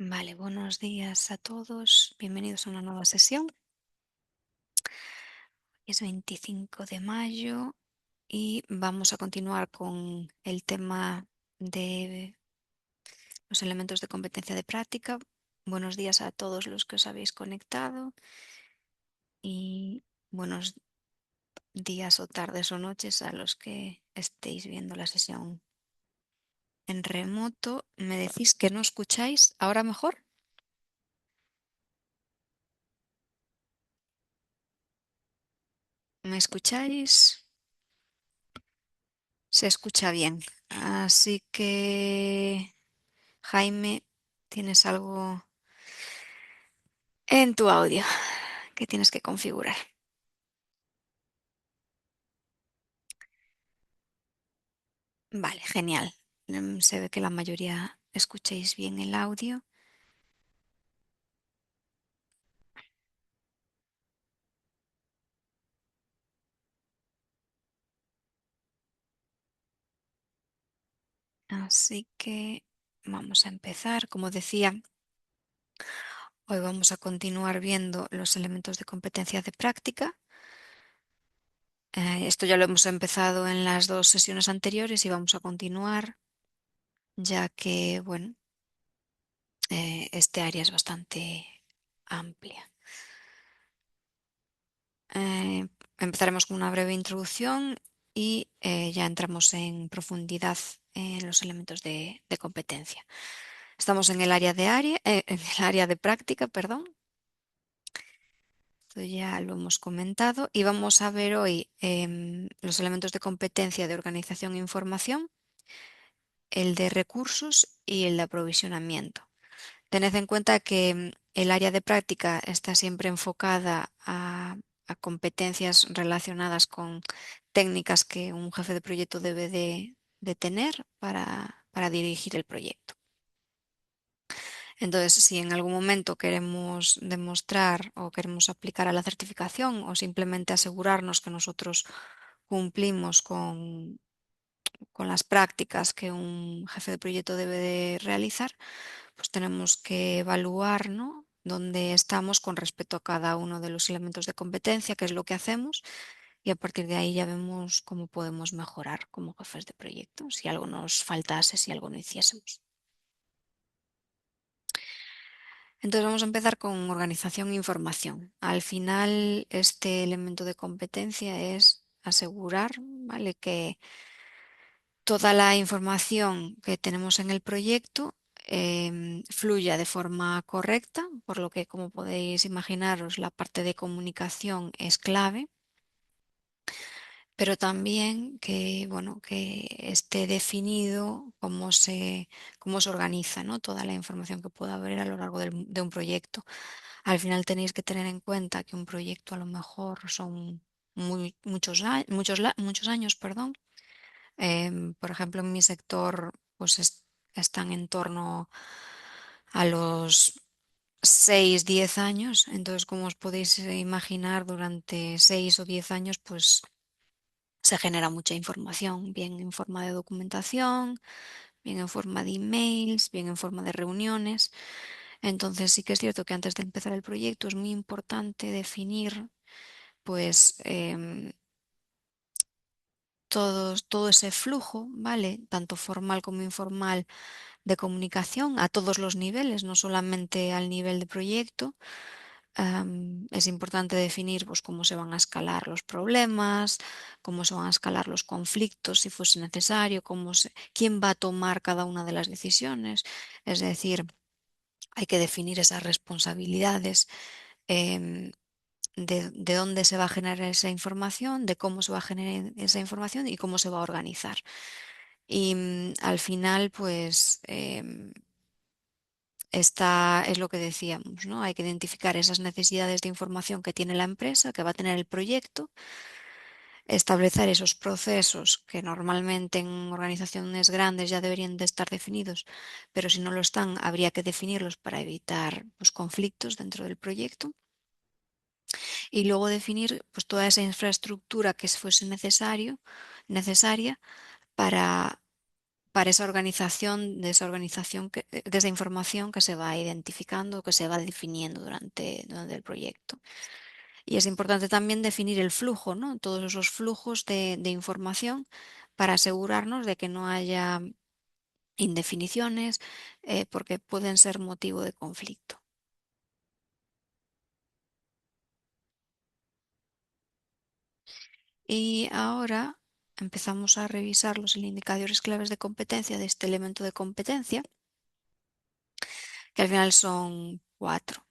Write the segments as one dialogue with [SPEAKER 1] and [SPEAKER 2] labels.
[SPEAKER 1] Vale, buenos días a todos. Bienvenidos a una nueva sesión. Es 25 de mayo y vamos a continuar con el tema de los elementos de competencia de práctica. Buenos días a todos los que os habéis conectado y buenos días o tardes o noches a los que estéis viendo la sesión en remoto. ¿Me decís que no escucháis ahora mejor? ¿Me escucháis? Se escucha bien. Así que, Jaime, tienes algo en tu audio que tienes que configurar. Vale, genial. Se ve que la mayoría escuchéis bien el audio. Así que vamos a empezar. Como decía, hoy vamos a continuar viendo los elementos de competencia de práctica. Esto ya lo hemos empezado en las dos sesiones anteriores y vamos a continuar, ya que, bueno, este área es bastante amplia. Eh, Empezaremos con una breve introducción y ya entramos en profundidad en los elementos de competencia. Estamos en el área en el área de práctica, perdón. Esto ya lo hemos comentado y vamos a ver hoy los elementos de competencia de organización e información, el de recursos y el de aprovisionamiento. Tened en cuenta que el área de práctica está siempre enfocada a competencias relacionadas con técnicas que un jefe de proyecto debe de tener para dirigir el proyecto. Entonces, si en algún momento queremos demostrar o queremos aplicar a la certificación o simplemente asegurarnos que nosotros cumplimos con las prácticas que un jefe de proyecto debe de realizar, pues tenemos que evaluar, ¿no?, dónde estamos con respecto a cada uno de los elementos de competencia, qué es lo que hacemos, y a partir de ahí ya vemos cómo podemos mejorar como jefes de proyecto, si algo nos faltase, si algo no hiciésemos. Entonces vamos a empezar con organización e información. Al final, este elemento de competencia es asegurar, ¿vale?, que toda la información que tenemos en el proyecto fluya de forma correcta, por lo que, como podéis imaginaros, la parte de comunicación es clave, pero también que, bueno, que esté definido cómo se organiza, ¿no?, toda la información que pueda haber a lo largo de un proyecto. Al final tenéis que tener en cuenta que un proyecto a lo mejor son muchos años, perdón. Por ejemplo, en mi sector, pues están en torno a los 6, 10 años. Entonces, como os podéis imaginar, durante 6 o 10 años, pues se genera mucha información, bien en forma de documentación, bien en forma de emails, bien en forma de reuniones. Entonces, sí que es cierto que antes de empezar el proyecto es muy importante definir, pues, todo ese flujo, ¿vale?, tanto formal como informal, de comunicación a todos los niveles, no solamente al nivel de proyecto. Es importante definir, pues, cómo se van a escalar los problemas, cómo se van a escalar los conflictos si fuese necesario, quién va a tomar cada una de las decisiones. Es decir, hay que definir esas responsabilidades, em, de dónde se va a generar esa información, de cómo se va a generar esa información y cómo se va a organizar. Y al final, pues, esta es lo que decíamos, ¿no? Hay que identificar esas necesidades de información que tiene la empresa, que va a tener el proyecto, establecer esos procesos que normalmente en organizaciones grandes ya deberían de estar definidos, pero si no lo están, habría que definirlos para evitar, pues, conflictos dentro del proyecto. Y luego definir, pues, toda esa infraestructura que fuese necesaria para para esa organización, de esa información que se va identificando, que se va definiendo durante el proyecto. Y es importante también definir el flujo, ¿no? Todos esos flujos de información para asegurarnos de que no haya indefiniciones, porque pueden ser motivo de conflicto. Y ahora empezamos a revisar los indicadores claves de competencia de este elemento de competencia, que al final son 4.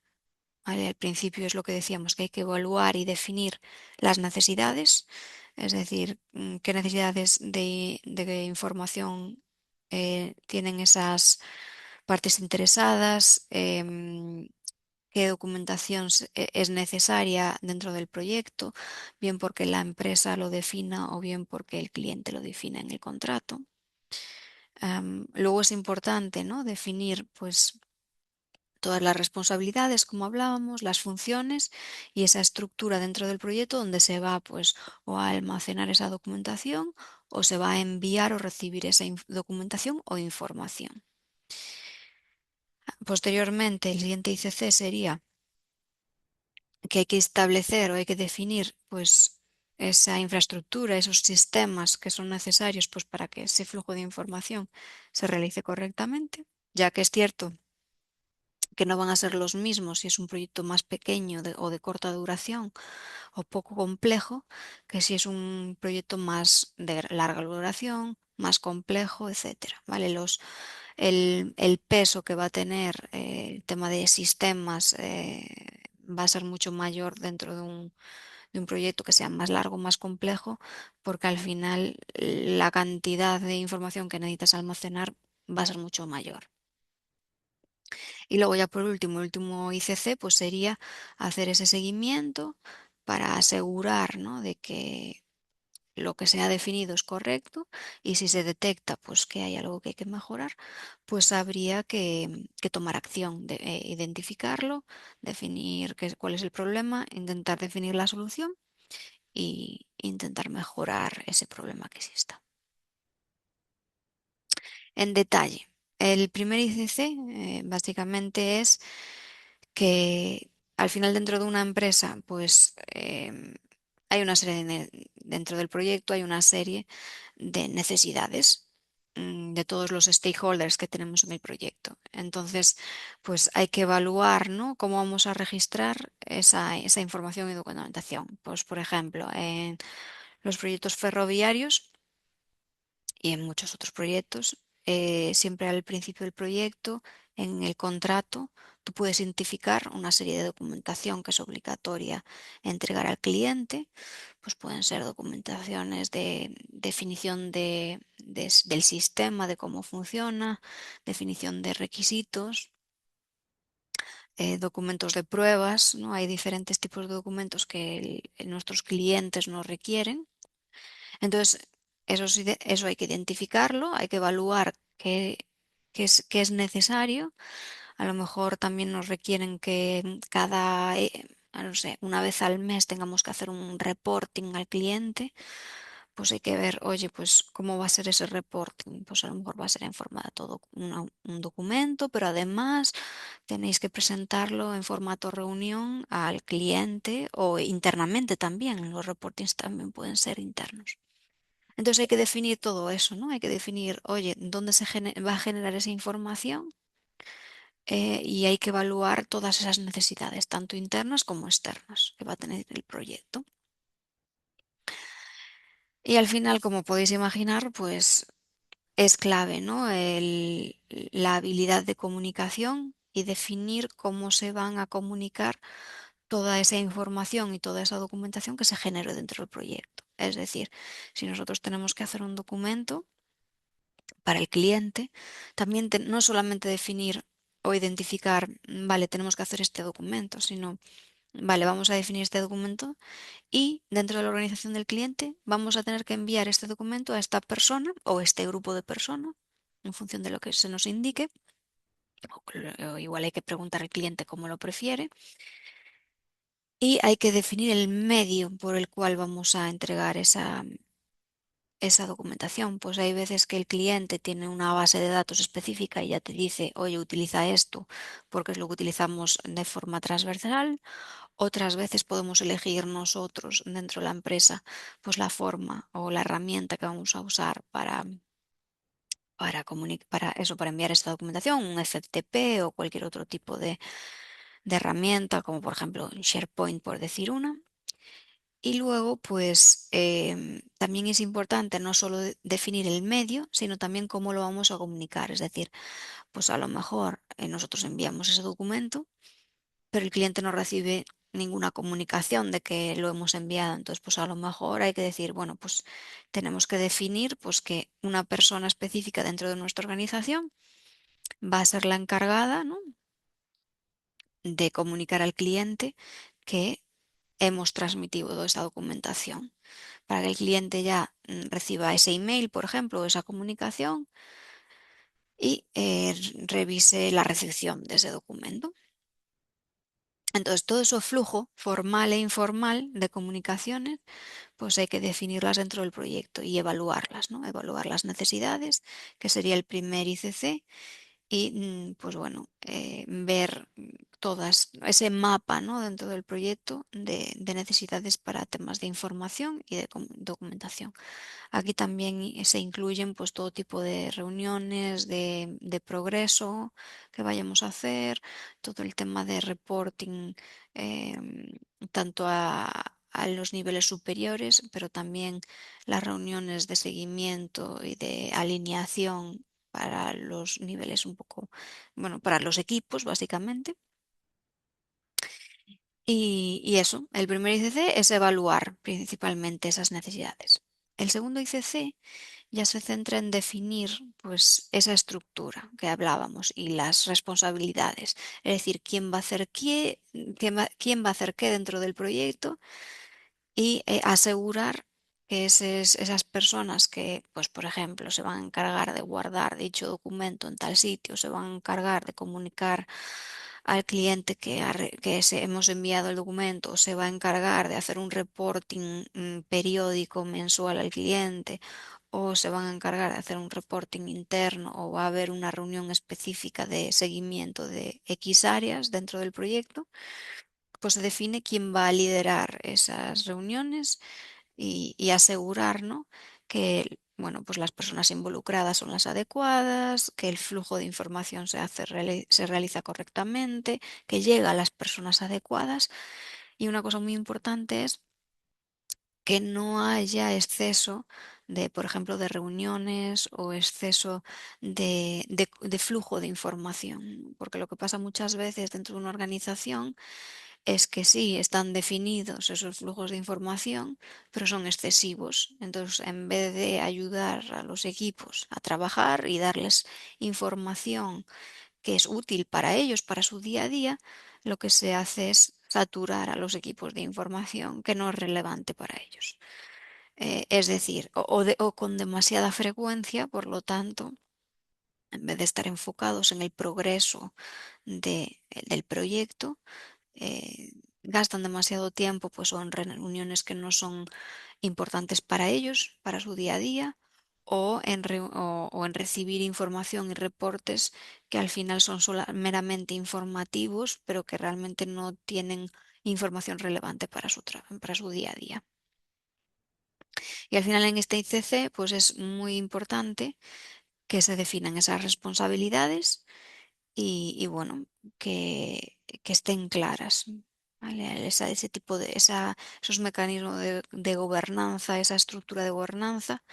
[SPEAKER 1] ¿Vale? Al principio es lo que decíamos, que hay que evaluar y definir las necesidades, es decir, qué necesidades de información tienen esas partes interesadas, qué documentación es necesaria dentro del proyecto, bien porque la empresa lo defina o bien porque el cliente lo define en el contrato. Luego es importante, ¿no? Definir, pues, todas las responsabilidades, como hablábamos, las funciones y esa estructura dentro del proyecto donde se va, pues, o a almacenar esa documentación o se va a enviar o recibir esa documentación o información. Posteriormente, el siguiente ICC sería que hay que establecer o hay que definir, pues, esa infraestructura, esos sistemas que son necesarios, pues, para que ese flujo de información se realice correctamente, ya que es cierto que no van a ser los mismos si es un proyecto más pequeño o de corta duración o poco complejo, que si es un proyecto más de larga duración, más complejo, etcétera. ¿Vale? El peso que va a tener el tema de sistemas va a ser mucho mayor dentro de un proyecto que sea más largo, más complejo, porque al final la cantidad de información que necesitas almacenar va a ser mucho mayor. Y luego ya por último, el último ICC, pues sería hacer ese seguimiento para asegurar, ¿no? De que lo que se ha definido es correcto y si se detecta pues que hay algo que hay que mejorar, pues habría que tomar acción, identificarlo, definir cuál es el problema, intentar definir la solución y intentar mejorar ese problema que exista. En detalle, el primer ICC básicamente es que al final dentro de una empresa, pues hay una serie dentro del proyecto hay una serie de necesidades de todos los stakeholders que tenemos en el proyecto. Entonces, pues hay que evaluar, ¿no? Cómo vamos a registrar esa información y documentación. Pues, por ejemplo, en los proyectos ferroviarios y en muchos otros proyectos, siempre al principio del proyecto, en el contrato, tú puedes identificar una serie de documentación que es obligatoria entregar al cliente, pues pueden ser documentaciones de definición del sistema, de cómo funciona, definición de requisitos, documentos de pruebas, ¿no? Hay diferentes tipos de documentos que nuestros clientes nos requieren. Entonces, eso hay que identificarlo, hay que evaluar qué es necesario. A lo mejor también nos requieren que no sé, una vez al mes tengamos que hacer un reporting al cliente. Pues hay que ver, oye, pues cómo va a ser ese reporting. Pues a lo mejor va a ser en forma de todo un documento, pero además tenéis que presentarlo en formato reunión al cliente o internamente también. Los reportings también pueden ser internos. Entonces hay que definir todo eso, ¿no? Hay que definir, oye, dónde va a generar esa información y hay que evaluar todas esas necesidades, tanto internas como externas, que va a tener el proyecto. Y al final, como podéis imaginar, pues es clave, ¿no? La habilidad de comunicación y definir cómo se van a comunicar toda esa información y toda esa documentación que se genere dentro del proyecto. Es decir, si nosotros tenemos que hacer un documento, para el cliente, también no solamente definir o identificar, vale, tenemos que hacer este documento, sino, vale, vamos a definir este documento y dentro de la organización del cliente vamos a tener que enviar este documento a esta persona o este grupo de personas en función de lo que se nos indique. O igual hay que preguntar al cliente cómo lo prefiere. Y hay que definir el medio por el cual vamos a entregar esa documentación. Pues hay veces que el cliente tiene una base de datos específica y ya te dice, oye, utiliza esto porque es lo que utilizamos de forma transversal. Otras veces podemos elegir nosotros dentro de la empresa pues la forma o la herramienta que vamos a usar para eso, para enviar esta documentación, un FTP o cualquier otro tipo de herramienta, como por ejemplo SharePoint, por decir una. Y luego, pues también es importante no solo definir el medio, sino también cómo lo vamos a comunicar. Es decir, pues a lo mejor nosotros enviamos ese documento, pero el cliente no recibe ninguna comunicación de que lo hemos enviado. Entonces, pues a lo mejor hay que decir, bueno, pues tenemos que definir pues que una persona específica dentro de nuestra organización va a ser la encargada, ¿no?, de comunicar al cliente que hemos transmitido toda esa documentación, para que el cliente ya reciba ese email, por ejemplo, o esa comunicación y revise la recepción de ese documento. Entonces, todo ese flujo formal e informal de comunicaciones, pues hay que definirlas dentro del proyecto y evaluarlas, ¿no? Evaluar las necesidades, que sería el primer ICC, y pues bueno, ver todas ese mapa, ¿no?, dentro del proyecto de necesidades para temas de información y de documentación. Aquí también se incluyen pues todo tipo de reuniones de progreso que vayamos a hacer, todo el tema de reporting, tanto a los niveles superiores, pero también las reuniones de seguimiento y de alineación para los niveles un poco, bueno, para los equipos básicamente. Y eso, el primer ICC es evaluar principalmente esas necesidades. El segundo ICC ya se centra en definir pues esa estructura que hablábamos y las responsabilidades, es decir, quién va a hacer qué, quién va a hacer qué dentro del proyecto y asegurar que esas personas que, pues por ejemplo, se van a encargar de guardar dicho documento en tal sitio, se van a encargar de comunicar al cliente que hemos enviado el documento, se va a encargar de hacer un reporting periódico mensual al cliente, o se van a encargar de hacer un reporting interno, o va a haber una reunión específica de seguimiento de X áreas dentro del proyecto, pues se define quién va a liderar esas reuniones y asegurar, ¿no?, que bueno, pues las personas involucradas son las adecuadas, que el flujo de información se realiza correctamente, que llega a las personas adecuadas. Y una cosa muy importante es que no haya exceso de, por ejemplo, de reuniones o exceso de flujo de información, porque lo que pasa muchas veces dentro de una organización es que sí, están definidos esos flujos de información, pero son excesivos. Entonces, en vez de ayudar a los equipos a trabajar y darles información que es útil para ellos, para su día a día, lo que se hace es saturar a los equipos de información que no es relevante para ellos. Es decir, o con demasiada frecuencia, por lo tanto, en vez de estar enfocados en el progreso del proyecto, eh, gastan demasiado tiempo pues o en reuniones que no son importantes para ellos, para su día a día, o en recibir información y reportes que al final son meramente informativos, pero que realmente no tienen información relevante para su día a día. Y al final en este ICC pues es muy importante que se definan esas responsabilidades y bueno, que estén claras, ¿vale? Ese tipo esos mecanismos de gobernanza, esa estructura de gobernanza,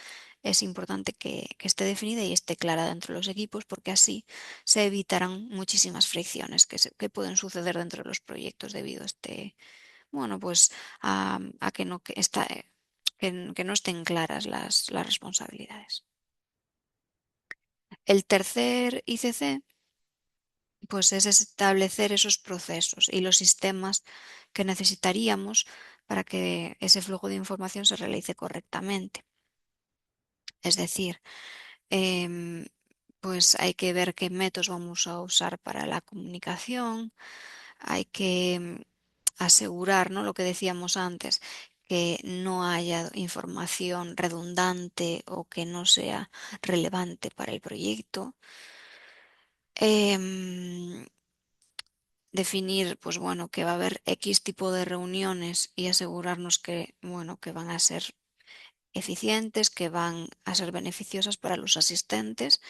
[SPEAKER 1] es importante que esté definida y esté clara dentro de los equipos, porque así se evitarán muchísimas fricciones que pueden suceder dentro de los proyectos debido a bueno, pues a que no, que no estén claras las responsabilidades. El tercer ICC pues es establecer esos procesos y los sistemas que necesitaríamos para que ese flujo de información se realice correctamente. Es decir, em, pues hay que ver qué métodos vamos a usar para la comunicación, hay que asegurar, ¿no?, lo que decíamos antes, que no haya información redundante o que no sea relevante para el proyecto. Em, Definir, pues bueno, que va a haber X tipo de reuniones y asegurarnos que, bueno, que van a ser eficientes, que van a ser beneficiosas para los asistentes.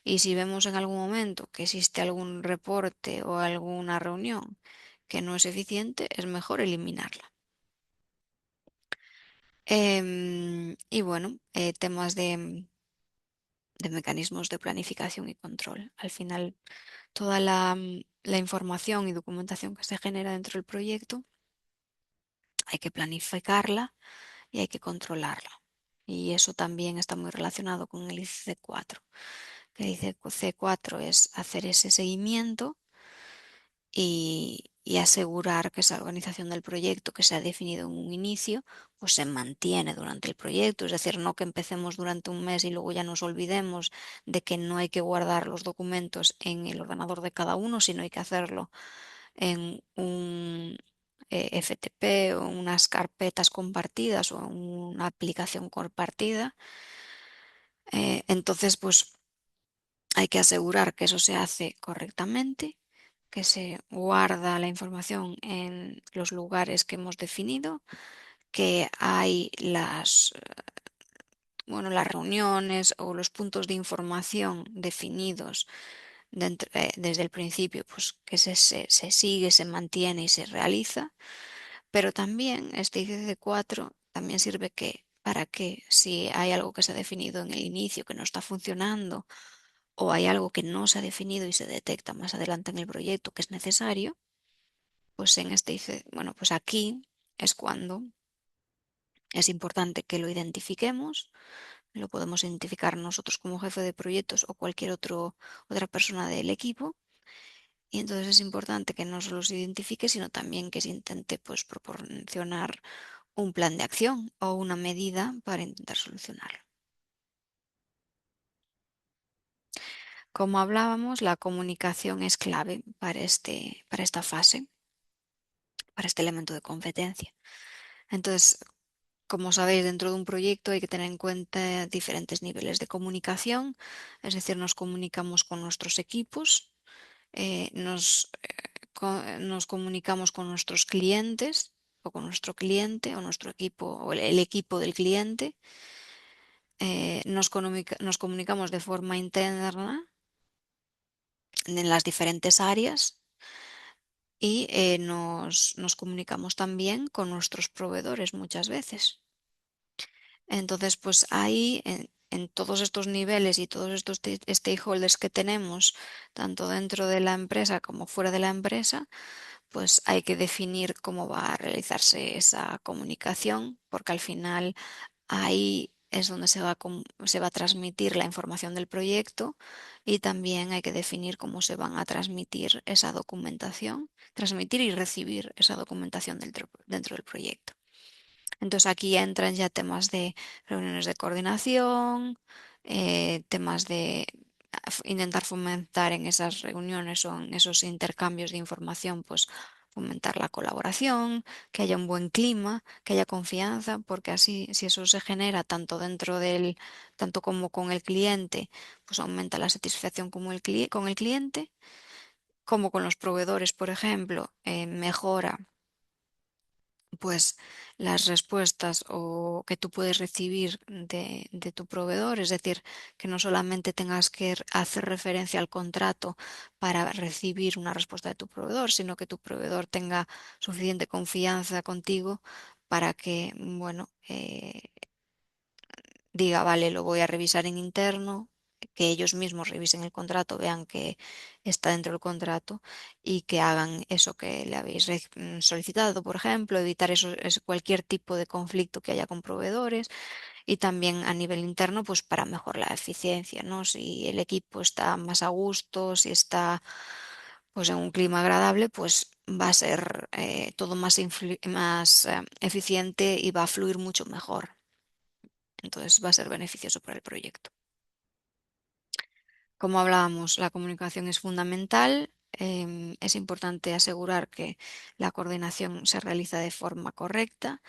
[SPEAKER 1] Y si vemos en algún momento que existe algún reporte o alguna reunión que no es eficiente, es mejor eliminarla. Y bueno, temas de mecanismos de planificación y control. Al final, toda la información y documentación que se genera dentro del proyecto hay que planificarla y hay que controlarla. Y eso también está muy relacionado con el ICC4. El ICC4 es hacer ese seguimiento y asegurar que esa organización del proyecto que se ha definido en un inicio, pues se mantiene durante el proyecto. Es decir, no que empecemos durante un mes y luego ya nos olvidemos de que no hay que guardar los documentos en el ordenador de cada uno, sino hay que hacerlo en un FTP o unas carpetas compartidas o en una aplicación compartida. Entonces, pues hay que asegurar que eso se hace correctamente, que se guarda la información en los lugares que hemos definido, que hay las reuniones o los puntos de información definidos desde el principio, pues que se sigue, se mantiene y se realiza. Pero también este ICC4 también sirve para que si hay algo que se ha definido en el inicio que no está funcionando o hay algo que no se ha definido y se detecta más adelante en el proyecto que es necesario, pues en este bueno, pues aquí es cuando es importante que lo identifiquemos, lo podemos identificar nosotros como jefe de proyectos o cualquier otra persona del equipo. Y entonces es importante que no solo se identifique, sino también que se intente pues proporcionar un plan de acción o una medida para intentar solucionarlo. Como hablábamos, la comunicación es clave para esta fase, para este elemento de competencia. Entonces, como sabéis, dentro de un proyecto hay que tener en cuenta diferentes niveles de comunicación, es decir, nos comunicamos con nuestros equipos, nos comunicamos con nuestros clientes o con nuestro cliente o nuestro equipo o el equipo del cliente, nos comunicamos de forma interna en las diferentes áreas y nos comunicamos también con nuestros proveedores muchas veces. Entonces, pues ahí, en todos estos niveles y todos estos stakeholders que tenemos, tanto dentro de la empresa como fuera de la empresa, pues hay que definir cómo va a realizarse esa comunicación, porque al final ahí es donde se va a transmitir la información del proyecto y también hay que definir cómo se van a transmitir esa documentación, transmitir y recibir esa documentación dentro del proyecto. Entonces aquí entran ya temas de reuniones de coordinación, temas de intentar fomentar en esas reuniones o en esos intercambios de información, pues fomentar la colaboración, que haya un buen clima, que haya confianza, porque así, si eso se genera tanto como con el cliente, pues aumenta la satisfacción con el cliente, como con los proveedores, por ejemplo, mejora pues las respuestas o que tú puedes recibir de tu proveedor, es decir, que no solamente tengas que hacer referencia al contrato para recibir una respuesta de tu proveedor, sino que tu proveedor tenga suficiente confianza contigo para que, bueno, diga, vale, lo voy a revisar en interno, que ellos mismos revisen el contrato, vean que está dentro del contrato y que hagan eso que le habéis solicitado, por ejemplo, evitar cualquier tipo de conflicto que haya con proveedores y también a nivel interno, pues para mejorar la eficiencia, ¿no? Si el equipo está más a gusto, si está pues en un clima agradable, pues va a ser todo más eficiente y va a fluir mucho mejor. Entonces va a ser beneficioso para el proyecto. Como hablábamos, la comunicación es fundamental. Es importante asegurar que la coordinación se realiza de forma correcta.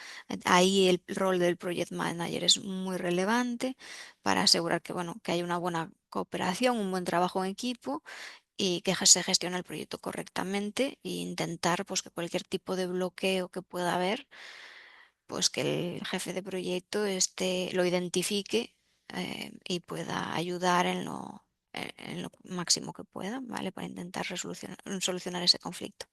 [SPEAKER 1] Ahí el rol del Project Manager es muy relevante para asegurar que, bueno, que hay una buena cooperación, un buen trabajo en equipo y que se gestione el proyecto correctamente e intentar pues, que cualquier tipo de bloqueo que pueda haber, pues que el jefe de proyecto lo identifique y pueda ayudar en lo máximo que pueda, ¿vale? Para intentar solucionar ese conflicto.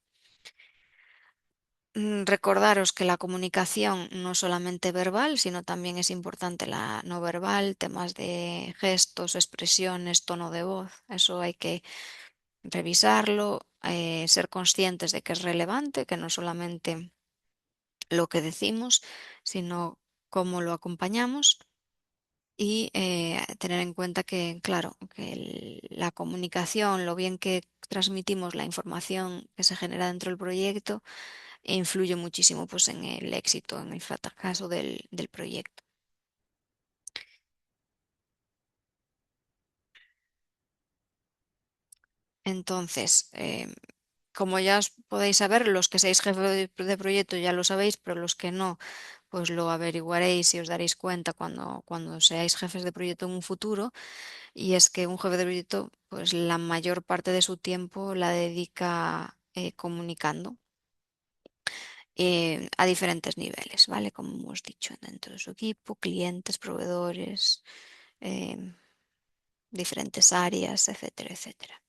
[SPEAKER 1] Recordaros que la comunicación no es solamente verbal, sino también es importante la no verbal, temas de gestos, expresiones, tono de voz. Eso hay que revisarlo, ser conscientes de que es relevante, que no solamente lo que decimos, sino cómo lo acompañamos y tener en cuenta que, claro, que la comunicación, lo bien que transmitimos la información que se genera dentro del proyecto, influye muchísimo pues, en el éxito, en el fracaso del proyecto. Entonces, como ya os podéis saber, los que seáis jefe de proyecto ya lo sabéis, pero los que no, pues lo averiguaréis y os daréis cuenta cuando seáis jefes de proyecto en un futuro. Y es que un jefe de proyecto, pues la mayor parte de su tiempo la dedica comunicando a diferentes niveles, ¿vale? Como hemos dicho, dentro de su equipo, clientes, proveedores, em, diferentes áreas, etcétera, etcétera.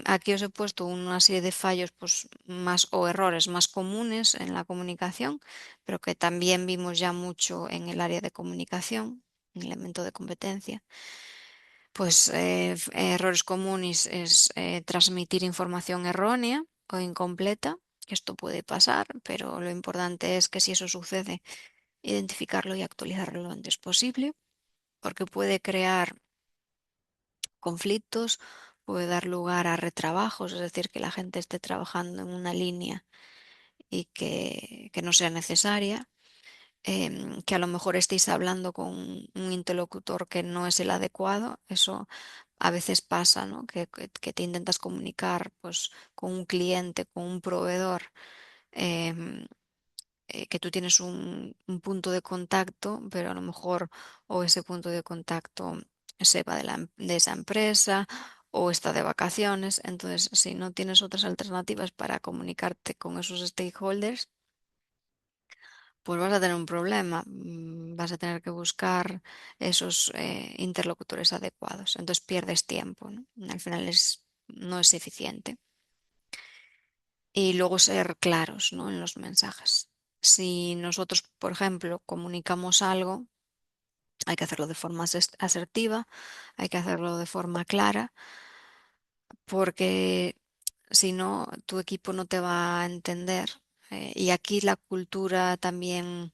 [SPEAKER 1] Aquí os he puesto una serie de fallos pues, más o errores más comunes en la comunicación, pero que también vimos ya mucho en el área de comunicación, en el elemento de competencia. Pues errores comunes es transmitir información errónea o incompleta. Esto puede pasar, pero lo importante es que si eso sucede, identificarlo y actualizarlo lo antes posible, porque puede crear conflictos, puede dar lugar a retrabajos, es decir, que la gente esté trabajando en una línea y que no sea necesaria, que a lo mejor estéis hablando con un interlocutor que no es el adecuado, eso a veces pasa, ¿no? Que te intentas comunicar pues, con un cliente, con un proveedor. em, que tú tienes un punto de contacto, pero a lo mejor o ese punto de contacto se va de esa empresa o está de vacaciones. Entonces, si no tienes otras alternativas para comunicarte con esos stakeholders, pues vas a tener un problema. Vas a tener que buscar esos interlocutores adecuados. Entonces pierdes tiempo, ¿no? Al final no es eficiente. Y luego ser claros, ¿no? En los mensajes. Si nosotros, por ejemplo, comunicamos algo, hay que hacerlo de forma asertiva, hay que hacerlo de forma clara, porque si no, tu equipo no te va a entender. Y aquí la cultura también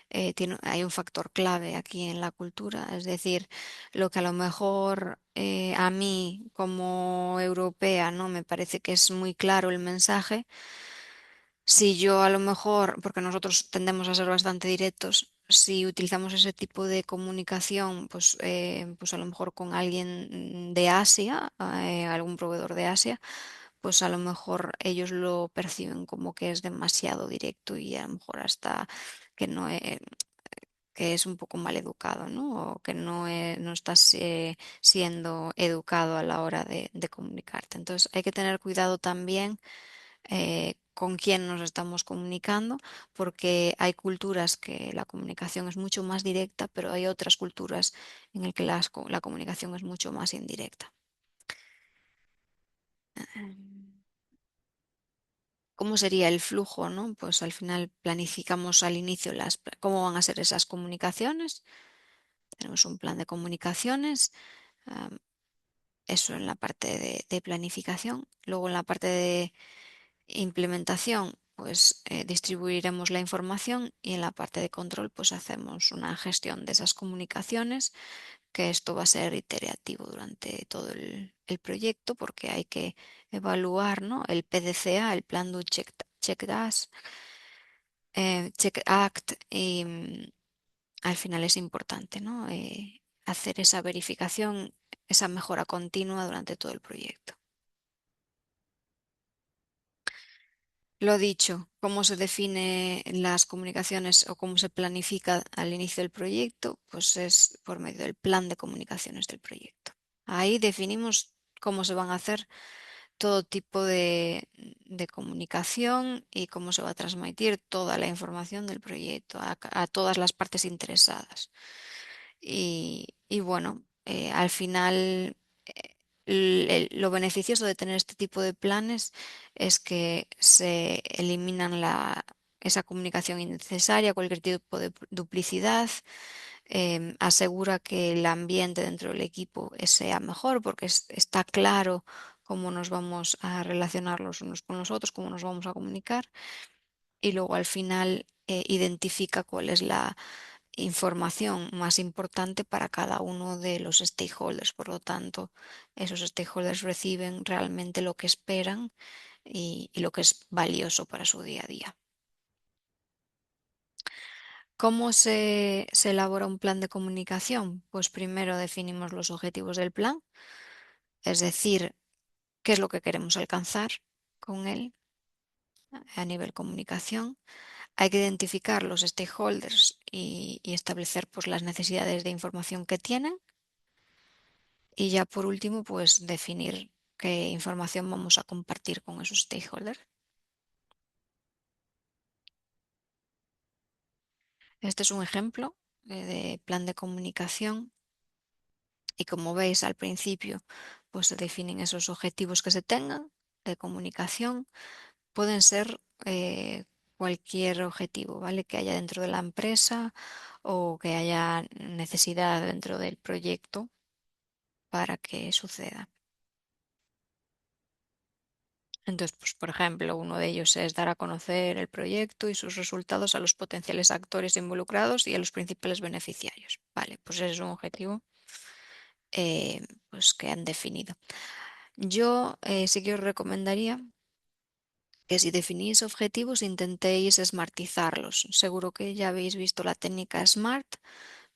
[SPEAKER 1] hay un factor clave aquí en la cultura, es decir, lo que a lo mejor a mí como europea no me parece que es muy claro el mensaje. Si yo a lo mejor, porque nosotros tendemos a ser bastante directos, si utilizamos ese tipo de comunicación, pues a lo mejor con alguien de Asia, algún proveedor de Asia, pues a lo mejor ellos lo perciben como que es demasiado directo y a lo mejor hasta que no que es un poco mal educado, ¿no? O que no estás siendo educado a la hora de comunicarte. Entonces hay que tener cuidado también con quién nos estamos comunicando, porque hay culturas que la comunicación es mucho más directa, pero hay otras culturas en las que la comunicación es mucho más indirecta. Em, ¿Cómo sería el flujo, no? Pues al final planificamos al inicio cómo van a ser esas comunicaciones. Tenemos un plan de comunicaciones, am, eso en la parte de planificación. Luego en la parte de implementación, pues distribuiremos la información y en la parte de control, pues hacemos una gestión de esas comunicaciones, que esto va a ser iterativo durante todo el proyecto porque hay que evaluar, ¿no? El PDCA, el Plan do Check Das, Check Act, y al final es importante, ¿no? Hacer esa verificación, esa mejora continua durante todo el proyecto. Lo dicho, cómo se define las comunicaciones o cómo se planifica al inicio del proyecto, pues es por medio del plan de comunicaciones del proyecto. Ahí definimos cómo se van a hacer todo tipo de comunicación y cómo se va a transmitir toda la información del proyecto a todas las partes interesadas. Y bueno, al final, lo beneficioso de tener este tipo de planes es que se eliminan esa comunicación innecesaria, cualquier tipo de duplicidad, asegura que el ambiente dentro del equipo sea mejor porque está claro cómo nos vamos a relacionar los unos con los otros, cómo nos vamos a comunicar y luego al final identifica cuál es la información más importante para cada uno de los stakeholders. Por lo tanto, esos stakeholders reciben realmente lo que esperan y lo que es valioso para su día a día. ¿Cómo se elabora un plan de comunicación? Pues primero definimos los objetivos del plan, es decir, qué es lo que queremos alcanzar con él a nivel comunicación. Hay que identificar los stakeholders y establecer pues, las necesidades de información que tienen. Y ya por último, pues definir qué información vamos a compartir con esos stakeholders. Este es un ejemplo de plan de comunicación y como veis al principio, pues se definen esos objetivos que se tengan de comunicación. Pueden ser cualquier objetivo, ¿vale? Que haya dentro de la empresa o que haya necesidad dentro del proyecto para que suceda. Entonces, pues, por ejemplo, uno de ellos es dar a conocer el proyecto y sus resultados a los potenciales actores involucrados y a los principales beneficiarios. Vale, pues ese es un objetivo pues, que han definido. Yo sí que os recomendaría que si definís objetivos intentéis smartizarlos. Seguro que ya habéis visto la técnica SMART,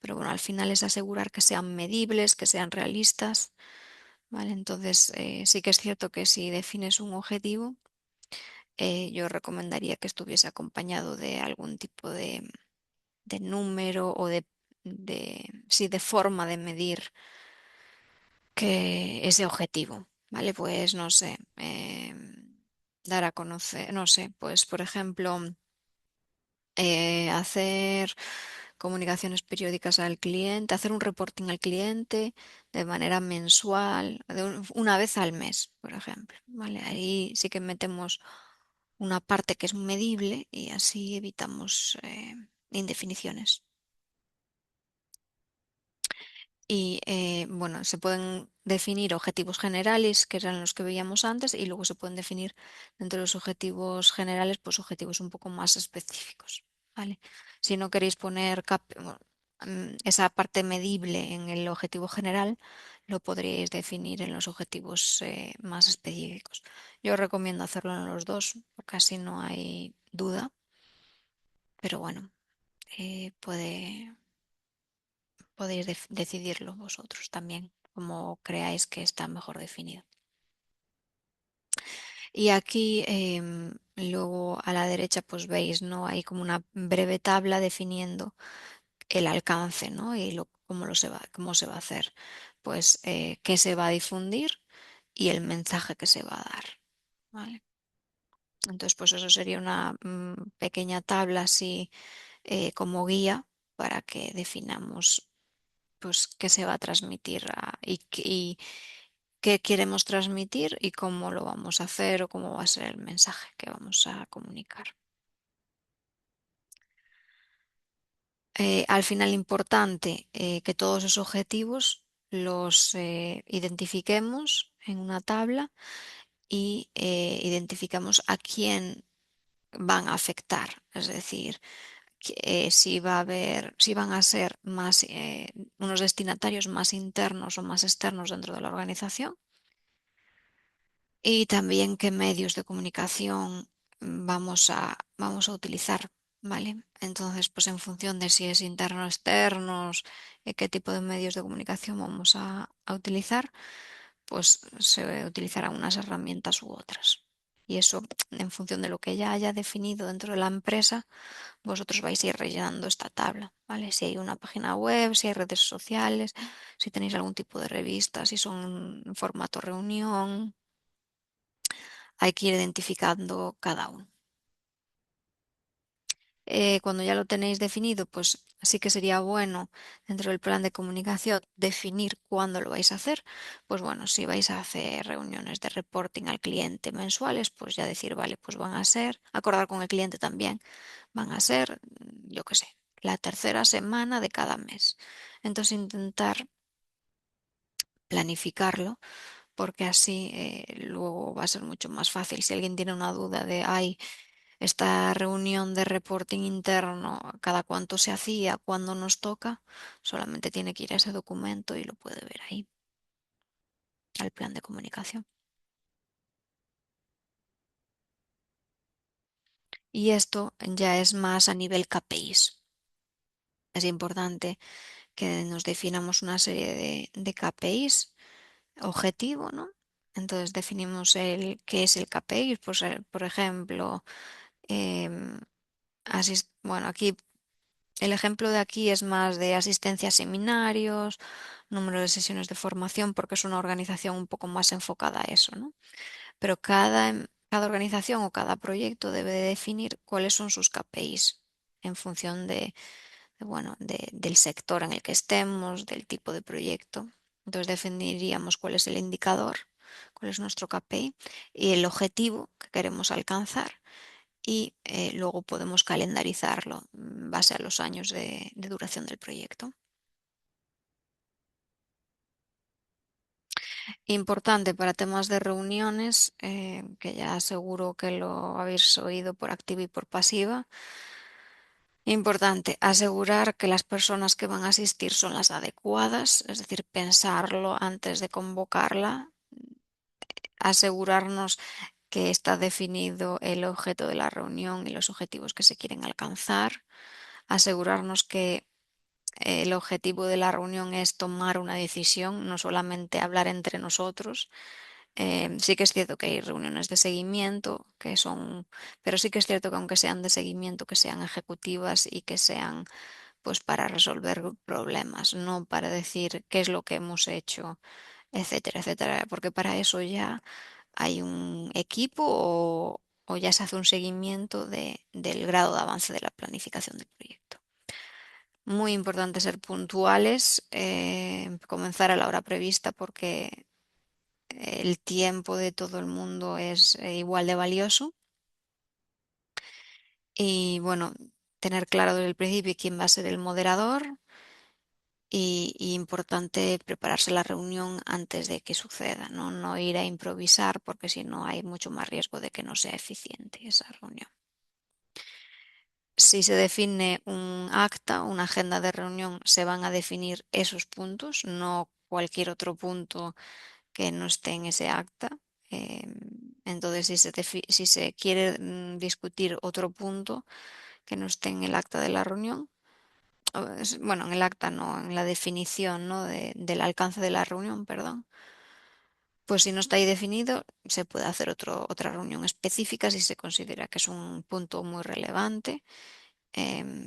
[SPEAKER 1] pero bueno, al final es asegurar que sean medibles, que sean realistas. ¿Vale? Entonces, sí que es cierto que si defines un objetivo, yo recomendaría que estuviese acompañado de algún tipo de número o sí, de forma de medir que ese objetivo, ¿vale? Pues no sé, dar a conocer, no sé, pues por ejemplo, hacer comunicaciones periódicas al cliente, hacer un reporting al cliente de manera mensual, una vez al mes, por ejemplo, ¿vale? Ahí sí que metemos una parte que es medible y así evitamos indefiniciones. Y bueno, se pueden definir objetivos generales, que eran los que veíamos antes, y luego se pueden definir dentro de los objetivos generales, pues objetivos un poco más específicos, ¿vale? Si no queréis poner bueno, esa parte medible en el objetivo general, lo podríais definir en los objetivos más específicos. Yo recomiendo hacerlo en los dos, porque así no hay duda, pero bueno, podéis decidirlo vosotros también, como creáis que está mejor definido. Y aquí luego a la derecha pues veis, ¿no? Hay como una breve tabla definiendo el alcance, ¿no? Y cómo se va a hacer. Pues qué se va a difundir y el mensaje que se va a dar. ¿Vale? Entonces, pues eso sería una pequeña tabla así como guía para que definamos pues qué se va a transmitir y qué queremos transmitir y cómo lo vamos a hacer o cómo va a ser el mensaje que vamos a comunicar. Al final importante que todos esos objetivos los identifiquemos en una tabla y identificamos a quién van a afectar. Es decir, si va a haber, si van a ser más unos destinatarios más internos o más externos dentro de la organización y también qué medios de comunicación vamos a utilizar, ¿vale? Entonces, pues en función de si es interno o externos, qué tipo de medios de comunicación vamos a utilizar, pues se utilizarán unas herramientas u otras. y eso en función de lo que ya haya definido dentro de la empresa, vosotros vais a ir rellenando esta tabla, ¿vale? Si hay una página web, si hay redes sociales, si tenéis algún tipo de revista, si son en formato reunión, hay que ir identificando cada uno. Cuando ya lo tenéis definido, pues sí que sería bueno dentro del plan de comunicación definir cuándo lo vais a hacer. Pues bueno, si vais a hacer reuniones de reporting al cliente mensuales, pues ya decir, vale, pues van a ser, acordar con el cliente también, van a ser, yo qué sé, la tercera semana de cada mes. Entonces intentar planificarlo porque así luego va a ser mucho más fácil. Si alguien tiene una duda de, ay, esta reunión de reporting interno, cada cuánto se hacía, cuándo nos toca, solamente tiene que ir a ese documento y lo puede ver ahí, al plan de comunicación. Y esto ya es más a nivel KPIs. Es importante que nos definamos una serie de KPIs, objetivo, ¿no? Entonces definimos qué es el KPI, pues, por ejemplo, em, bueno, aquí el ejemplo de aquí es más de asistencia a seminarios, número de sesiones de formación, porque es una organización un poco más enfocada a eso, ¿no? Pero cada organización o cada proyecto debe de definir cuáles son sus KPIs en función bueno, del sector en el que estemos, del tipo de proyecto. Entonces definiríamos cuál es el indicador, cuál es nuestro KPI y el objetivo que queremos alcanzar y luego podemos calendarizarlo en base a los años de duración del proyecto. Importante para temas de reuniones, que ya seguro que lo habéis oído por activa y por pasiva. Importante asegurar que las personas que van a asistir son las adecuadas, es decir, pensarlo antes de convocarla, asegurarnos que está definido el objeto de la reunión y los objetivos que se quieren alcanzar, asegurarnos que el objetivo de la reunión es tomar una decisión, no solamente hablar entre nosotros. Sí que es cierto que hay reuniones de seguimiento pero sí que es cierto que aunque sean de seguimiento, que sean ejecutivas y que sean pues para resolver problemas, no para decir qué es lo que hemos hecho, etcétera, etcétera, porque para eso ya hay un equipo o ya se hace un seguimiento del grado de avance de la planificación del proyecto. Muy importante ser puntuales, comenzar a la hora prevista porque el tiempo de todo el mundo es igual de valioso. Y bueno, tener claro desde el principio quién va a ser el moderador y importante prepararse la reunión antes de que suceda, ¿no? No ir a improvisar porque si no hay mucho más riesgo de que no sea eficiente esa reunión. Si se define un acta, una agenda de reunión, se van a definir esos puntos, no cualquier otro punto que no esté en ese acta. Entonces, si se quiere discutir otro punto que no esté en el acta de la reunión, bueno, en el acta no, en la definición, ¿no? del alcance de la reunión, perdón, pues si no está ahí definido, se puede hacer otra reunión específica si se considera que es un punto muy relevante.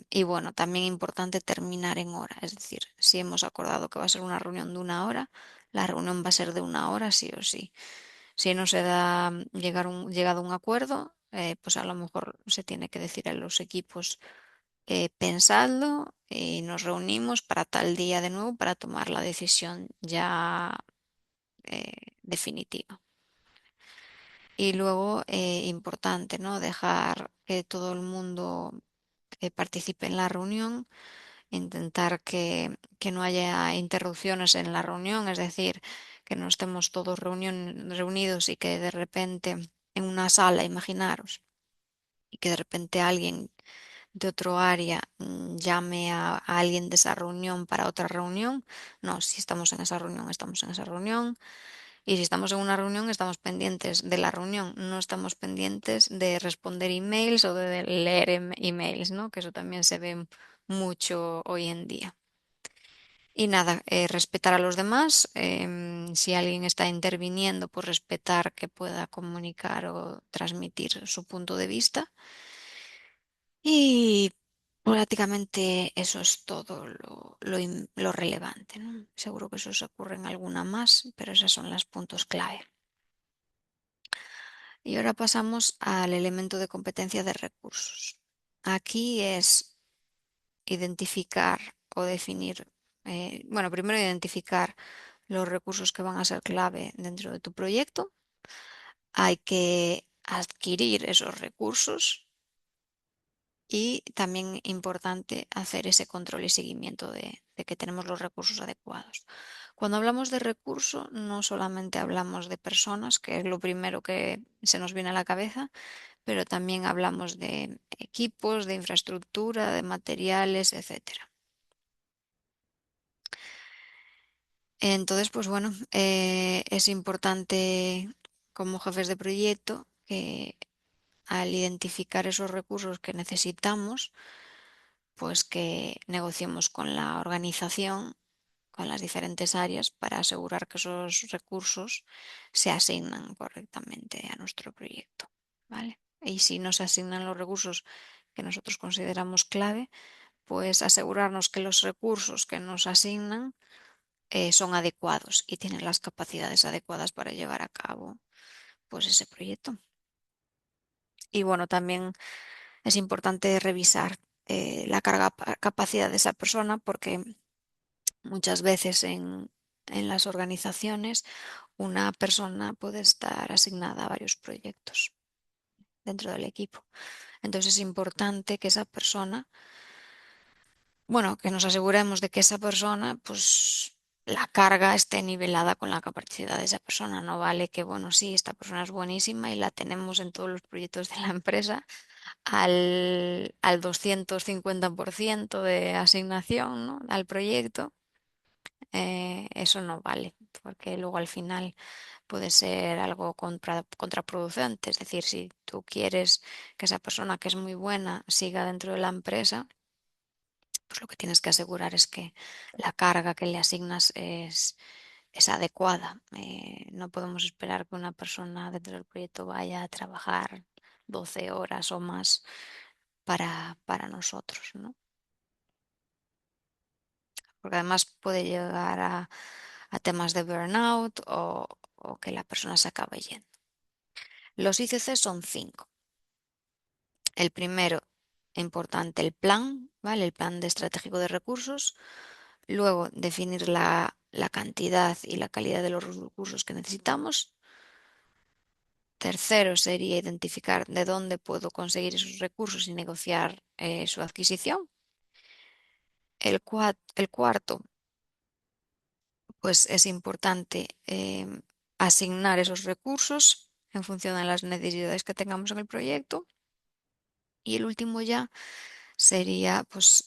[SPEAKER 1] Y bueno, también importante terminar en hora, es decir, si hemos acordado que va a ser una reunión de una hora, la reunión va a ser de una hora sí o sí. Si no se da llegado a un acuerdo, pues a lo mejor se tiene que decir a los equipos pensadlo y nos reunimos para tal día de nuevo para tomar la decisión ya definitiva. Y luego, importante, ¿no? Dejar que todo el mundo participe en la reunión, intentar que no haya interrupciones en la reunión, es decir, que no estemos todos reunidos y que de repente en una sala, imaginaros, y que de repente alguien de otro área llame a alguien de esa reunión para otra reunión. No, si estamos en esa reunión, estamos en esa reunión. Y si estamos en una reunión, estamos pendientes de la reunión, no estamos pendientes de responder emails o de leer emails, ¿no? Que eso también se ve mucho hoy en día. Y nada, respetar a los demás, si alguien está interviniendo, pues respetar que pueda comunicar o transmitir su punto de vista. Y prácticamente eso es todo lo relevante, ¿no? Seguro que se os ocurren alguna más, pero esos son los puntos clave. Y ahora pasamos al elemento de competencia de recursos. Aquí es identificar o definir, bueno, primero identificar los recursos que van a ser clave dentro de tu proyecto. Hay que adquirir esos recursos y también importante hacer ese control y seguimiento de que tenemos los recursos adecuados. Cuando hablamos de recurso, no solamente hablamos de personas, que es lo primero que se nos viene a la cabeza, pero también hablamos de equipos, de infraestructura, de materiales, etcétera. Entonces, pues bueno, es importante como jefes de proyecto que al identificar esos recursos que necesitamos, pues que negociemos con la organización, con las diferentes áreas para asegurar que esos recursos se asignan correctamente a nuestro proyecto, ¿vale? Y si no se asignan los recursos que nosotros consideramos clave, pues asegurarnos que los recursos que nos asignan son adecuados y tienen las capacidades adecuadas para llevar a cabo pues ese proyecto. Y bueno, también es importante revisar la capacidad de esa persona porque muchas veces en las organizaciones una persona puede estar asignada a varios proyectos dentro del equipo. Entonces es importante que esa persona, bueno, que nos aseguremos de que esa persona, pues la carga esté nivelada con la capacidad de esa persona. No vale que, bueno, sí, esta persona es buenísima y la tenemos en todos los proyectos de la empresa al 250% de asignación, ¿no?, al proyecto. Eso no vale, porque luego al final puede ser algo contraproducente. Es decir, si tú quieres que esa persona que es muy buena siga dentro de la empresa, pues lo que tienes que asegurar es que la carga que le asignas es adecuada. No podemos esperar que una persona dentro del proyecto vaya a trabajar 12 horas o más para nosotros, ¿no? Porque además puede llegar a temas de burnout o que la persona se acabe yendo. Los ICC son 5. El primero, importante, el plan, ¿vale? El plan de estratégico de recursos. Luego, definir la cantidad y la calidad de los recursos que necesitamos. Tercero, sería identificar de dónde puedo conseguir esos recursos y negociar su adquisición. El cuarto, pues es importante asignar esos recursos en función de las necesidades que tengamos en el proyecto. Y el último ya sería pues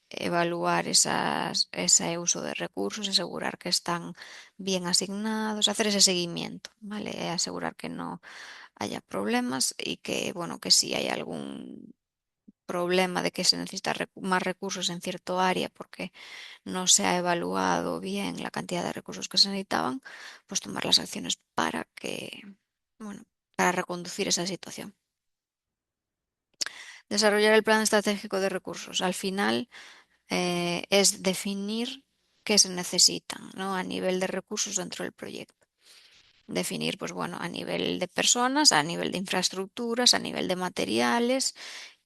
[SPEAKER 1] evaluar ese uso de recursos, asegurar que están bien asignados, hacer ese seguimiento, ¿vale? Asegurar que no haya problemas y que, bueno, que si hay algún problema de que se necesita más recursos en cierto área porque no se ha evaluado bien la cantidad de recursos que se necesitaban, pues tomar las acciones para que, bueno, para reconducir esa situación. Desarrollar el plan estratégico de recursos. Al final es definir qué se necesitan, ¿no?, a nivel de recursos dentro del proyecto. Definir, pues bueno, a nivel de personas, a nivel de infraestructuras, a nivel de materiales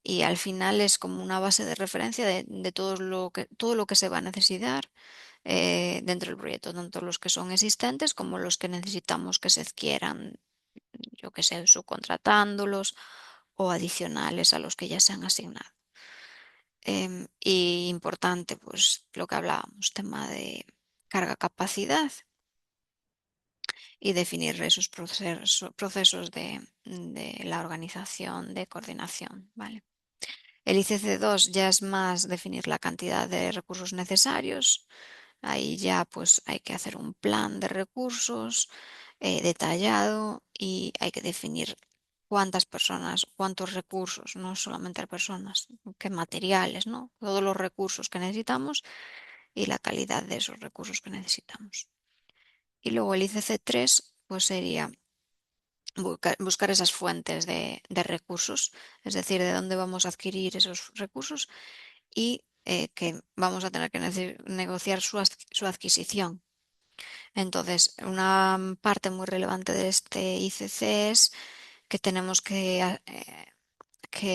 [SPEAKER 1] y al final es como una base de referencia de todo lo que se va a necesitar dentro del proyecto, tanto los que son existentes como los que necesitamos que se adquieran, yo que sé, subcontratándolos o adicionales a los que ya se han asignado. Y importante, pues lo que hablábamos, tema de carga-capacidad y definir esos procesos de la organización, de coordinación, ¿vale? El ICC2 ya es más definir la cantidad de recursos necesarios. Ahí ya pues hay que hacer un plan de recursos detallado y hay que definir cuántas personas, cuántos recursos, no solamente personas, qué materiales, ¿no? Todos los recursos que necesitamos y la calidad de esos recursos que necesitamos. Y luego el ICC3 pues sería buscar esas fuentes de recursos, es decir, de dónde vamos a adquirir esos recursos y que vamos a tener que negociar su adquisición. Entonces, una parte muy relevante de este ICC es que tenemos que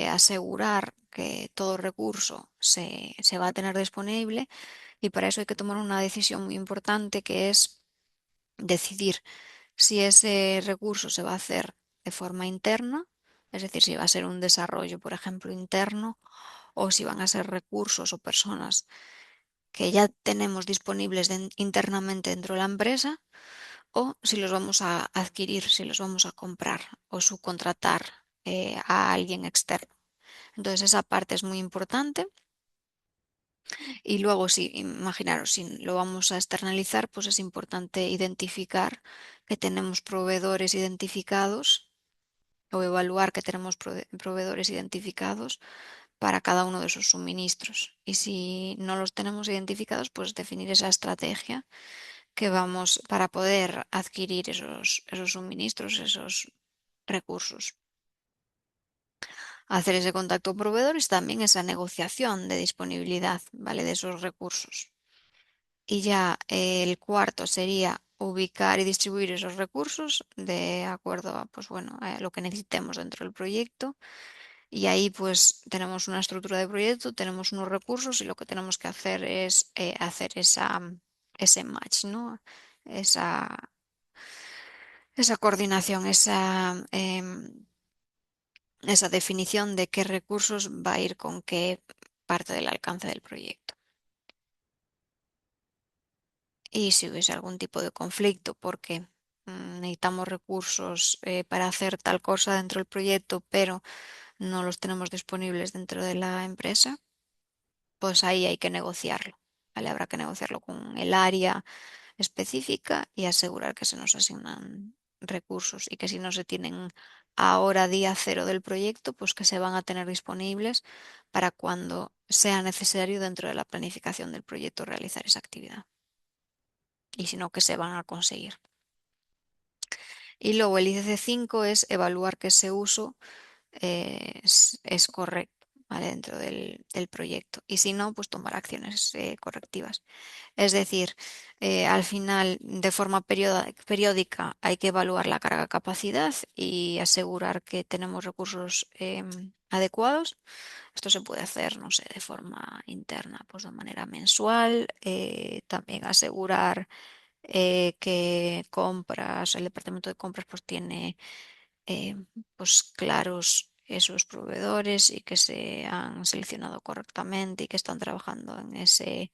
[SPEAKER 1] asegurar que todo recurso se va a tener disponible, y para eso hay que tomar una decisión muy importante, que es decidir si ese recurso se va a hacer de forma interna, es decir, si va a ser un desarrollo, por ejemplo, interno, o si van a ser recursos o personas que ya tenemos disponibles internamente dentro de la empresa, o si los vamos a adquirir, si los vamos a comprar o subcontratar a alguien externo. Entonces esa parte es muy importante. Y luego, si imaginaros, si lo vamos a externalizar, pues es importante identificar que tenemos proveedores identificados, o evaluar que tenemos proveedores identificados para cada uno de esos suministros. Y si no los tenemos identificados, pues definir esa estrategia que vamos para poder adquirir esos suministros, esos recursos. Hacer ese contacto con proveedores, también esa negociación de disponibilidad, ¿vale? De esos recursos. Y ya el cuarto sería ubicar y distribuir esos recursos de acuerdo a, pues bueno, a lo que necesitemos dentro del proyecto. Y ahí pues tenemos una estructura de proyecto, tenemos unos recursos, y lo que tenemos que hacer es hacer ese match, ¿no? Esa, esa coordinación, esa definición de qué recursos va a ir con qué parte del alcance del proyecto. Y si hubiese algún tipo de conflicto porque necesitamos recursos para hacer tal cosa dentro del proyecto, pero no los tenemos disponibles dentro de la empresa, pues ahí hay que negociarlo, ¿vale? Habrá que negociarlo con el área específica y asegurar que se nos asignan recursos, y que si no se tienen ahora, día cero del proyecto, pues que se van a tener disponibles para cuando sea necesario dentro de la planificación del proyecto realizar esa actividad, y si no, que se van a conseguir. Y luego el ICC5 es evaluar que ese uso es correcto, ¿vale? Dentro del proyecto. Y si no, pues tomar acciones correctivas. Es decir, al final, de forma periódica, hay que evaluar la carga-capacidad y asegurar que tenemos recursos adecuados. Esto se puede hacer, no sé, de forma interna, pues de manera mensual. También asegurar que compras, el departamento de compras pues tiene eh, pues claros esos proveedores, y que se han seleccionado correctamente y que están trabajando en ese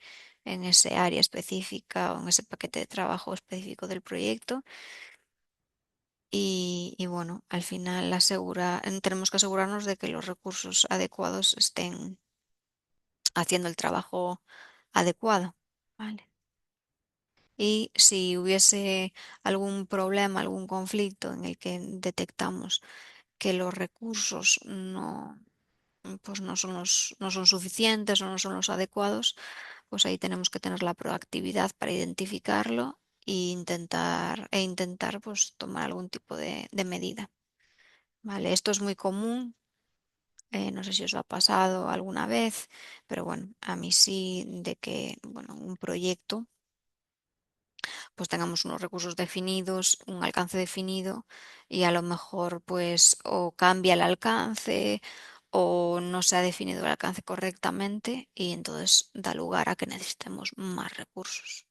[SPEAKER 1] área específica o en ese paquete de trabajo específico del proyecto. Y bueno, al final tenemos que asegurarnos de que los recursos adecuados estén haciendo el trabajo adecuado. ¿Vale? Y si hubiese algún problema, algún conflicto en el que detectamos que los recursos pues no son suficientes o no son los adecuados, pues ahí tenemos que tener la proactividad para identificarlo e intentar pues tomar algún tipo de medida. ¿Vale? Esto es muy común, no sé si os ha pasado alguna vez, pero bueno, a mí sí, de que, bueno, un proyecto pues tengamos unos recursos definidos, un alcance definido, y a lo mejor pues o cambia el alcance o no se ha definido el alcance correctamente, y entonces da lugar a que necesitemos más recursos.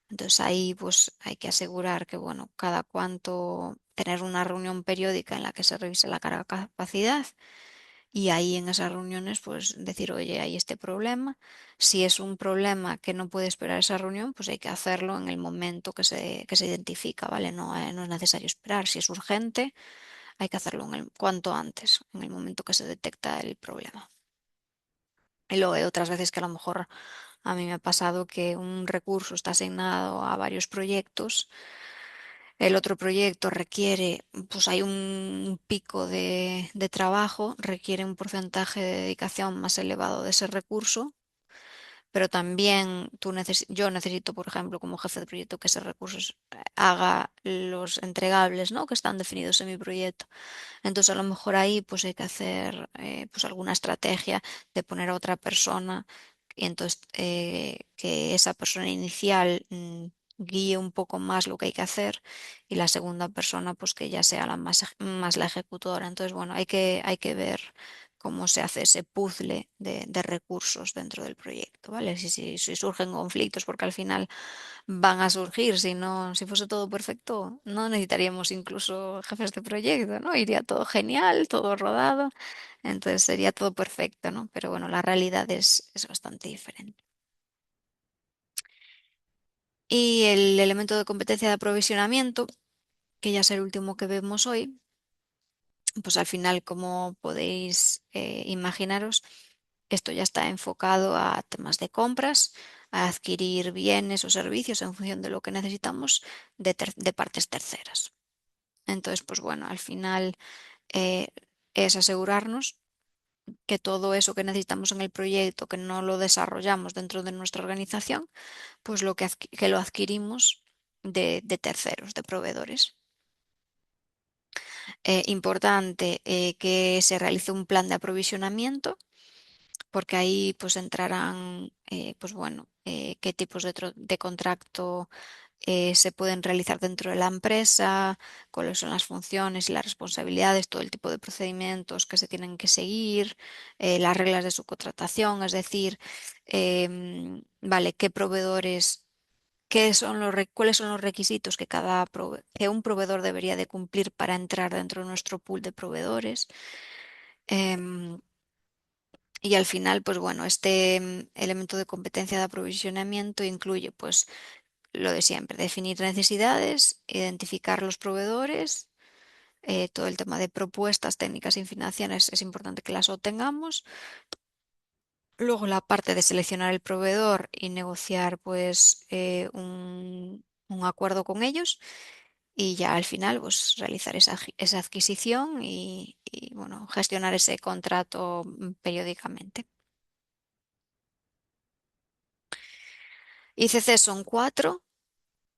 [SPEAKER 1] Entonces ahí pues hay que asegurar que, bueno, cada cuanto tener una reunión periódica en la que se revise la carga capacidad, y ahí en esas reuniones, pues decir, oye, hay este problema. Si es un problema que no puede esperar esa reunión, pues hay que hacerlo en el momento que se identifica, ¿vale? No es necesario esperar. Si es urgente, hay que hacerlo cuanto antes, en el momento que se detecta el problema. Y luego hay otras veces que a lo mejor a mí me ha pasado que un recurso está asignado a varios proyectos. El otro proyecto requiere, pues hay un pico de trabajo, requiere un porcentaje de dedicación más elevado de ese recurso, pero también yo necesito, por ejemplo, como jefe de proyecto, que ese recursos haga los entregables, ¿no? Que están definidos en mi proyecto. Entonces, a lo mejor ahí pues hay que hacer pues alguna estrategia de poner a otra persona y entonces que esa persona inicial guíe un poco más lo que hay que hacer y la segunda persona pues que ya sea la más la ejecutora. Entonces, bueno, hay que ver cómo se hace ese puzzle de recursos dentro del proyecto, ¿vale? Si surgen conflictos, porque al final van a surgir, si no, si fuese todo perfecto, no necesitaríamos incluso jefes de proyecto, ¿no? Iría todo genial, todo rodado, entonces sería todo perfecto, ¿no? Pero bueno, la realidad es bastante diferente. Y el elemento de competencia de aprovisionamiento, que ya es el último que vemos hoy, pues al final, como podéis imaginaros, esto ya está enfocado a temas de compras, a adquirir bienes o servicios en función de lo que necesitamos de partes terceras. Entonces, pues bueno, al final eh, es asegurarnos que todo eso que necesitamos en el proyecto, que no lo desarrollamos dentro de nuestra organización, pues que lo adquirimos de terceros, de proveedores. Importante que se realice un plan de aprovisionamiento, porque ahí pues entrarán, pues bueno, qué tipos de contrato se pueden realizar dentro de la empresa, cuáles son las funciones y las responsabilidades, todo el tipo de procedimientos que se tienen que seguir, las reglas de su contratación, es decir, vale, qué proveedores, cuáles son los requisitos que un proveedor debería de cumplir para entrar dentro de nuestro pool de proveedores. Em, y al final, pues bueno, este elemento de competencia de aprovisionamiento incluye pues lo de siempre, definir necesidades, identificar los proveedores, todo el tema de propuestas técnicas y financieras es importante que las obtengamos. Luego la parte de seleccionar el proveedor y negociar pues un acuerdo con ellos y ya al final pues realizar esa adquisición y, bueno, gestionar ese contrato periódicamente. ICC son cuatro.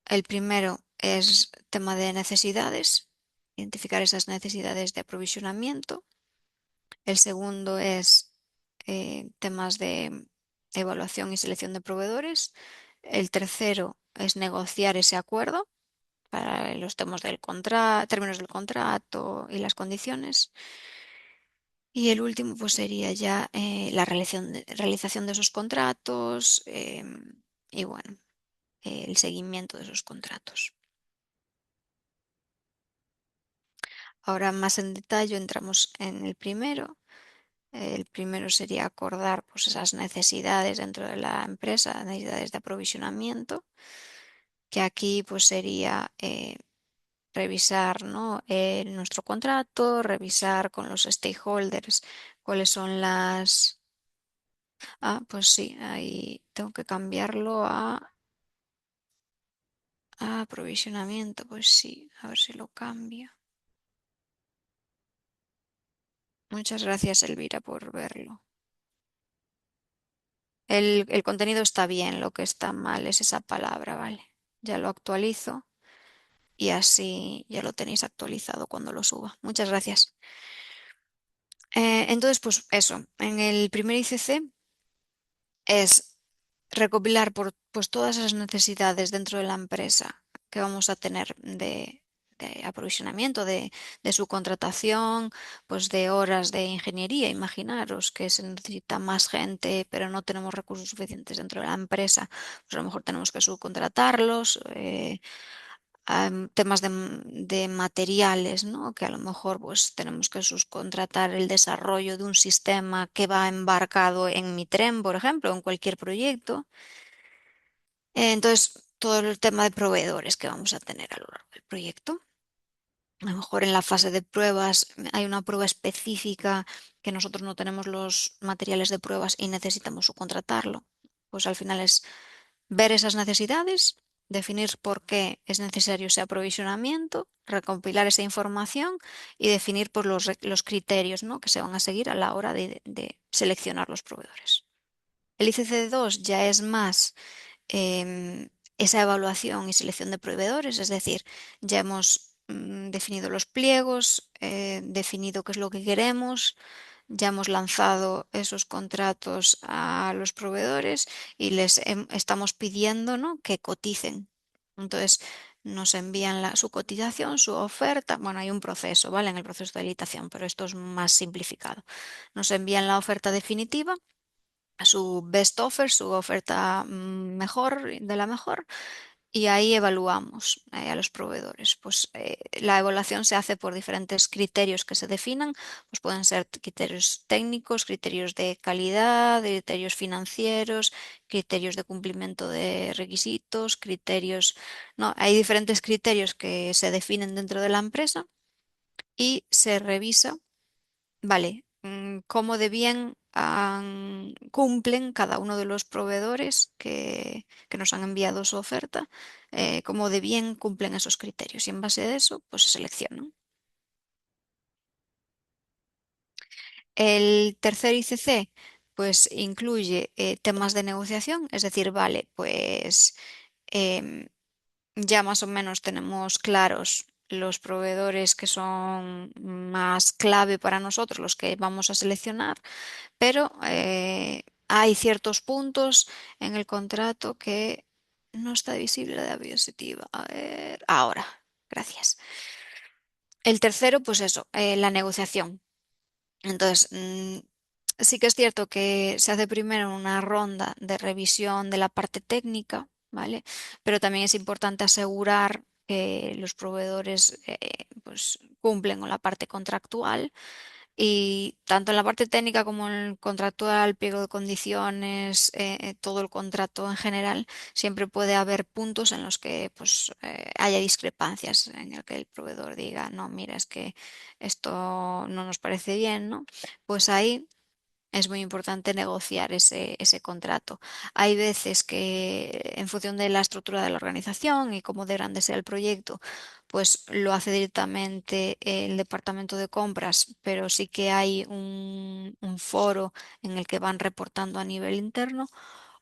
[SPEAKER 1] El primero es tema de necesidades, identificar esas necesidades de aprovisionamiento. El segundo es temas de evaluación y selección de proveedores. El tercero es negociar ese acuerdo para los temas términos del contrato y las condiciones. Y el último pues sería ya la realización de esos contratos y bueno, el seguimiento de esos contratos. Ahora más en detalle entramos en el primero. El primero sería acordar pues, esas necesidades dentro de la empresa, necesidades de aprovisionamiento, que aquí pues sería revisar, ¿no? Nuestro contrato, revisar con los stakeholders cuáles son las... Ah, pues sí, ahí tengo que cambiarlo a aprovisionamiento, pues sí, a ver si lo cambio. Muchas gracias, Elvira, por verlo. El contenido está bien, lo que está mal es esa palabra, ¿vale? Ya lo actualizo y así ya lo tenéis actualizado cuando lo suba. Muchas gracias. Entonces, pues eso, en el primer ICC es recopilar pues, todas esas necesidades dentro de la empresa que vamos a tener de aprovisionamiento, de su contratación, pues de horas de ingeniería. Imaginaros que se necesita más gente, pero no tenemos recursos suficientes dentro de la empresa, pues a lo mejor tenemos que subcontratarlos. Temas de materiales, ¿no? Que a lo mejor pues tenemos que subcontratar el desarrollo de un sistema que va embarcado en mi tren, por ejemplo, en cualquier proyecto. Entonces, todo el tema de proveedores que vamos a tener a lo largo del proyecto. A lo mejor en la fase de pruebas hay una prueba específica que nosotros no tenemos los materiales de pruebas y necesitamos subcontratarlo. Pues al final es ver esas necesidades, definir por qué es necesario ese aprovisionamiento, recompilar esa información y definir pues, los criterios, ¿no? Que se van a seguir a la hora de seleccionar los proveedores. El ICC2 ya es más esa evaluación y selección de proveedores, es decir, ya hemos definido los pliegos, definido qué es lo que queremos, ya hemos lanzado esos contratos a los proveedores y les estamos pidiendo, ¿no?, que coticen. Entonces, nos envían su cotización, su oferta. Bueno, hay un proceso, ¿vale? En el proceso de licitación, pero esto es más simplificado. Nos envían la oferta definitiva, su best offer, su oferta mejor, de la mejor, y ahí evaluamos a los proveedores. Pues la evaluación se hace por diferentes criterios que se definan, pues pueden ser criterios técnicos, criterios de calidad, criterios financieros, criterios de cumplimiento de requisitos, criterios, no, hay diferentes criterios que se definen dentro de la empresa y se revisa. Vale, cómo de bien cumplen cada uno de los proveedores que nos han enviado su oferta, cómo de bien cumplen esos criterios y en base a eso, pues se seleccionan. El tercer ICC, pues incluye temas de negociación, es decir, vale, pues em, ya más o menos tenemos claros los proveedores que son más clave para nosotros, los que vamos a seleccionar, pero hay ciertos puntos en el contrato que no está visible la diapositiva. A ver, ahora, gracias. El tercero, pues eso, la negociación. Entonces, sí que es cierto que se hace primero una ronda de revisión de la parte técnica, ¿vale? Pero también es importante asegurar que los proveedores pues cumplen con la parte contractual y tanto en la parte técnica como en el contractual, pliego de condiciones, todo el contrato en general, siempre puede haber puntos en los que pues, haya discrepancias, en el que el proveedor diga, no, mira, es que esto no nos parece bien, ¿no? Pues ahí es muy importante negociar ese contrato. Hay veces que en función de la estructura de la organización y cómo de grande sea el proyecto, pues lo hace directamente el departamento de compras, pero sí que hay un foro en el que van reportando a nivel interno.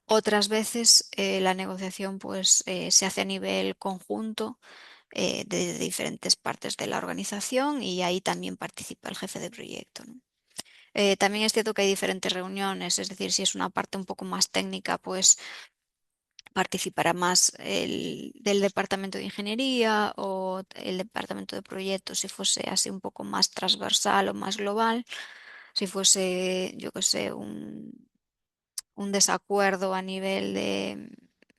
[SPEAKER 1] Otras veces la negociación pues, se hace a nivel conjunto de diferentes partes de la organización y ahí también participa el jefe de proyecto, ¿no? También es cierto que hay diferentes reuniones, es decir, si es una parte un poco más técnica, pues participará más el del departamento de ingeniería o el departamento de proyectos si fuese así un poco más transversal o más global. Si fuese, yo qué sé, un desacuerdo a nivel de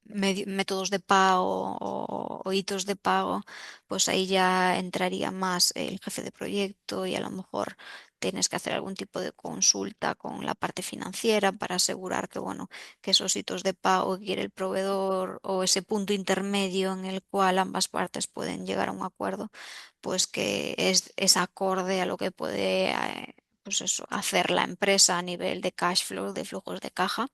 [SPEAKER 1] métodos de pago o hitos de pago, pues ahí ya entraría más el jefe de proyecto y a lo mejor tienes que hacer algún tipo de consulta con la parte financiera para asegurar que, bueno, que esos hitos de pago que quiere el proveedor o ese punto intermedio en el cual ambas partes pueden llegar a un acuerdo, pues que es acorde a lo que puede pues eso, hacer la empresa a nivel de cash flow, de flujos de caja.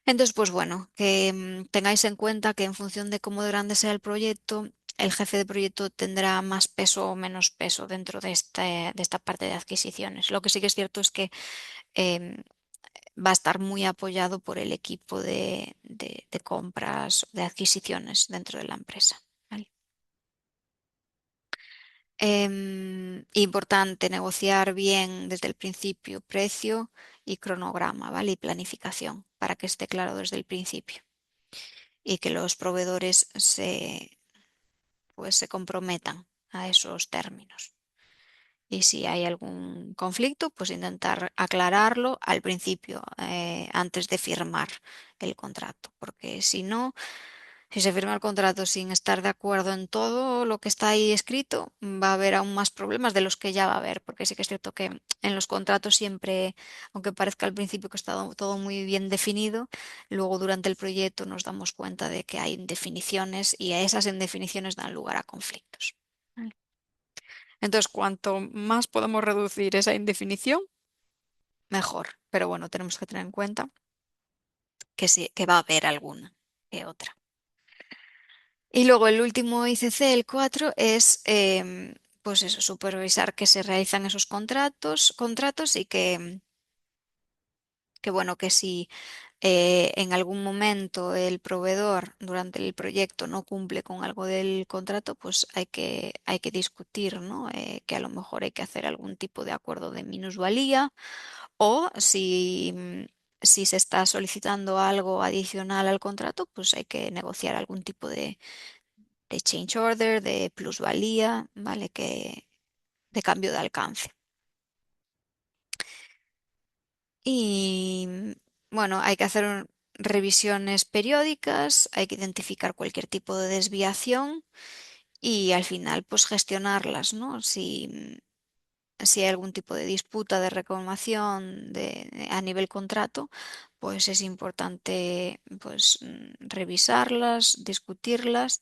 [SPEAKER 1] Entonces, pues bueno, que tengáis en cuenta que en función de cómo de grande sea el proyecto, el jefe de proyecto tendrá más peso o menos peso dentro de esta parte de adquisiciones. Lo que sí que es cierto es que em, va a estar muy apoyado por el equipo de compras, de adquisiciones dentro de la empresa. ¿Vale? Importante negociar bien desde el principio precio y cronograma, ¿vale? Y planificación para que esté claro desde el principio y que los proveedores pues, se comprometan a esos términos. Y si hay algún conflicto, pues intentar aclararlo al principio, antes de firmar el contrato, porque si no, si se firma el contrato sin estar de acuerdo en todo lo que está ahí escrito, va a haber aún más problemas de los que ya va a haber, porque sí que es cierto que en los contratos siempre, aunque parezca al principio que está todo muy bien definido, luego durante el proyecto nos damos cuenta de que hay indefiniciones y a esas indefiniciones dan lugar a conflictos. ¿Vale? Entonces, cuanto más podemos reducir esa indefinición, mejor. Pero bueno, tenemos que tener en cuenta que sí, que va a haber alguna que otra. Y luego el último ICC, el 4, es pues eso, supervisar que se realizan esos contratos y que Que bueno, que si en algún momento el proveedor durante el proyecto no cumple con algo del contrato, pues hay que discutir, ¿no? Que a lo mejor hay que hacer algún tipo de acuerdo de minusvalía o si se está solicitando algo adicional al contrato, pues hay que negociar algún tipo de change order, de plusvalía, ¿vale? De cambio de alcance. Y bueno, hay que hacer revisiones periódicas, hay que identificar cualquier tipo de desviación y al final pues gestionarlas, ¿no? Si hay algún tipo de disputa de reclamación a nivel contrato, pues es importante pues revisarlas, discutirlas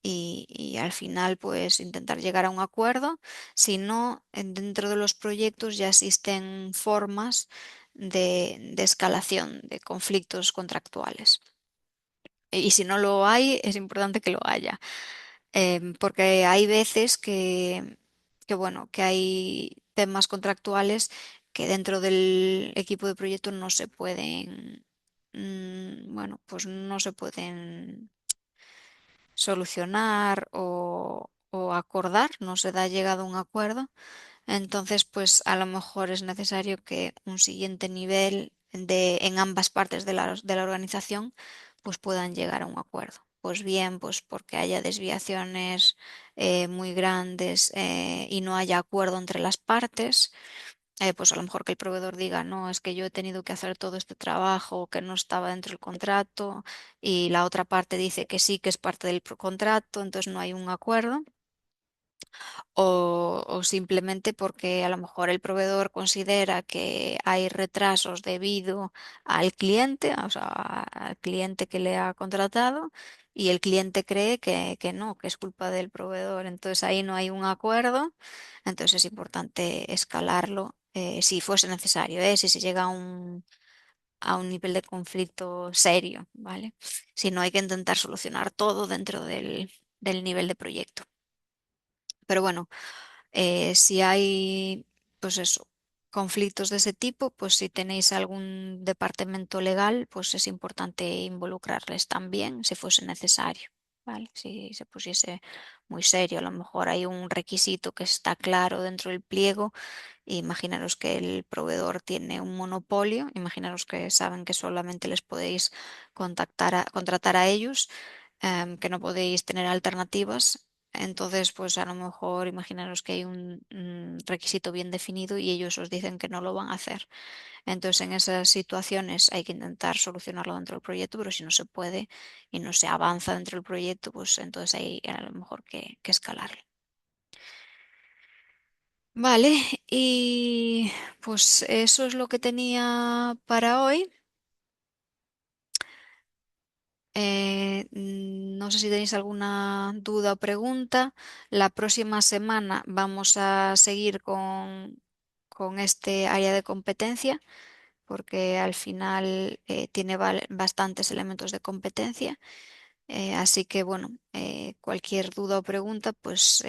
[SPEAKER 1] y al final pues intentar llegar a un acuerdo. Si no, dentro de los proyectos ya existen formas de escalación de conflictos contractuales. Y si no lo hay, es importante que lo haya. Porque hay veces bueno, que hay temas contractuales que dentro del equipo de proyecto no se pueden, bueno, pues no se pueden solucionar o acordar, no se da llegado a un acuerdo. Entonces, pues a lo mejor es necesario que un siguiente nivel en ambas partes de la organización pues puedan llegar a un acuerdo. Pues bien, pues porque haya desviaciones muy grandes y no haya acuerdo entre las partes, pues a lo mejor que el proveedor diga, no, es que yo he tenido que hacer todo este trabajo que no estaba dentro del contrato y la otra parte dice que sí, que es parte del contrato, entonces no hay un acuerdo o simplemente porque a lo mejor el proveedor considera que hay retrasos debido al cliente, o sea, al cliente que le ha contratado, y el cliente cree que no, que es culpa del proveedor. Entonces ahí no hay un acuerdo, entonces es importante escalarlo si fuese necesario, si se llega a un nivel de conflicto serio, ¿vale? Si no, hay que intentar solucionar todo dentro del nivel de proyecto. Pero bueno. Si hay, pues eso, conflictos de ese tipo, pues si tenéis algún departamento legal, pues es importante involucrarles también si fuese necesario, ¿vale? Si se pusiese muy serio, a lo mejor hay un requisito que está claro dentro del pliego. Imaginaros que el proveedor tiene un monopolio, imaginaros que saben que solamente les podéis contratar a ellos, que no podéis tener alternativas. Entonces, pues a lo mejor imaginaros que hay un requisito bien definido y ellos os dicen que no lo van a hacer. Entonces, en esas situaciones hay que intentar solucionarlo dentro del proyecto, pero si no se puede y no se avanza dentro del proyecto, pues entonces hay a lo mejor que escalarlo. Vale, y pues eso es lo que tenía para hoy. No sé si tenéis alguna duda o pregunta. La próxima semana vamos a seguir con este área de competencia porque al final tiene bastantes elementos de competencia. Así que bueno, cualquier duda o pregunta, pues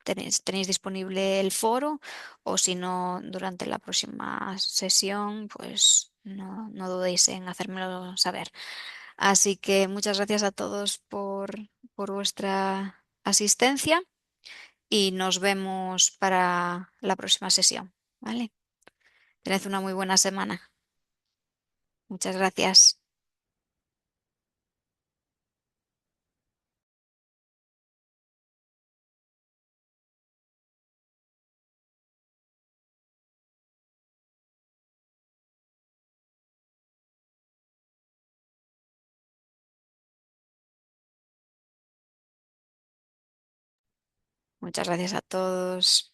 [SPEAKER 1] tenéis disponible el foro o si no, durante la próxima sesión, pues no dudéis en hacérmelo saber. Así que muchas gracias a todos por vuestra asistencia y nos vemos para la próxima sesión. ¿Vale? Tened una muy buena semana. Muchas gracias. Muchas gracias a todos.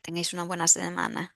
[SPEAKER 1] Tengáis una buena semana.